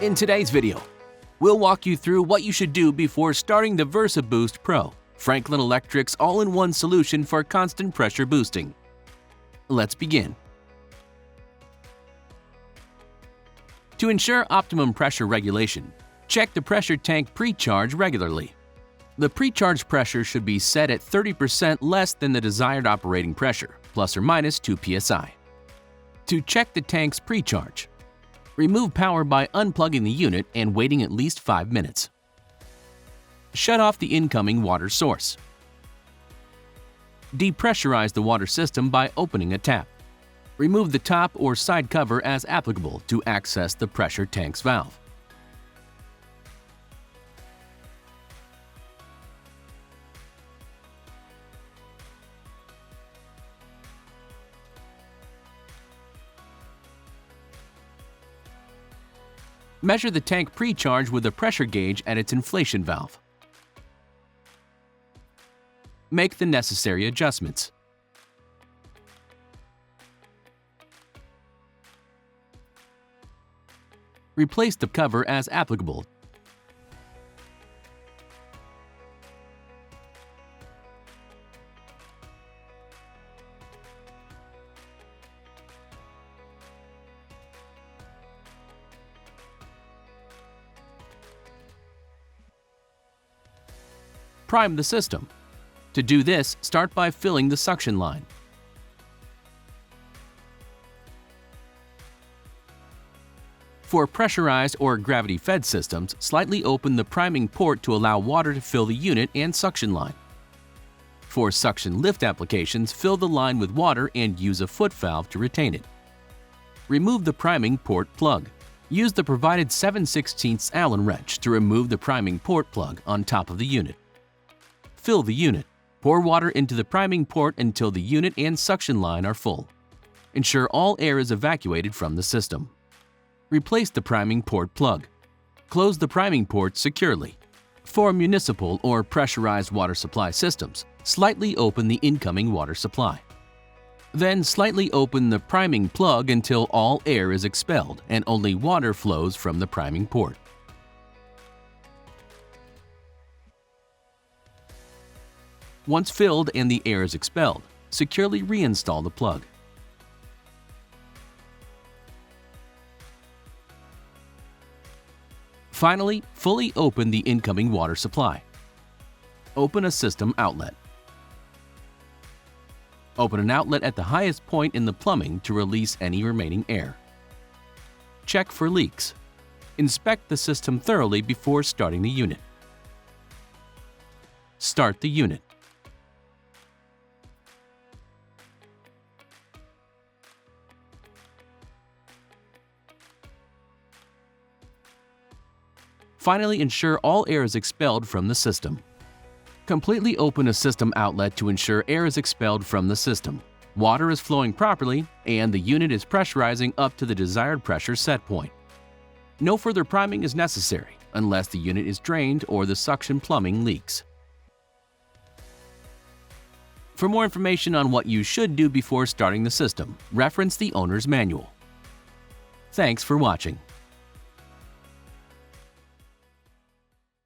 In today's video, we'll walk you through what you should do before starting the VersaBoost Pro, Franklin Electric's all-in-one solution for constant pressure boosting. Let's begin. To ensure optimum pressure regulation, check the pressure tank pre-charge regularly. The pre-charge pressure should be set at 30% less than the desired operating pressure, plus or minus 2 psi. To check the tank's pre-charge, remove power by unplugging the unit and waiting at least 5 minutes. Shut off the incoming water source. Depressurize the water system by opening a tap. Remove the top or side cover as applicable to access the pressure tank's valve. Measure the tank pre-charge with a pressure gauge at its inflation valve. Make the necessary adjustments. Replace the cover as applicable. Prime the system. To do this, start by filling the suction line. For pressurized or gravity-fed systems, slightly open the priming port to allow water to fill the unit and suction line. For suction lift applications, fill the line with water and use a foot valve to retain it. Remove the priming port plug. Use the provided 7/16 Allen wrench to remove the priming port plug on top of the unit. Fill the unit. Pour water into the priming port until the unit and suction line are full. Ensure all air is evacuated from the system. Replace the priming port plug. Close the priming port securely. For municipal or pressurized water supply systems, slightly open the incoming water supply. Then slightly open the priming plug until all air is expelled and only water flows from the priming port. Once filled and the air is expelled, securely reinstall the plug. Finally, fully open the incoming water supply. Open a system outlet. Open an outlet at the highest point in the plumbing to release any remaining air. Check for leaks. Inspect the system thoroughly before starting the unit. Start the unit. Finally, ensure all air is expelled from the system. Completely open a system outlet to ensure air is expelled from the system, water is flowing properly, and the unit is pressurizing up to the desired pressure set point. No further priming is necessary unless the unit is drained or the suction plumbing leaks. For more information on what you should do before starting the system, reference the owner's manual. Thanks for watching.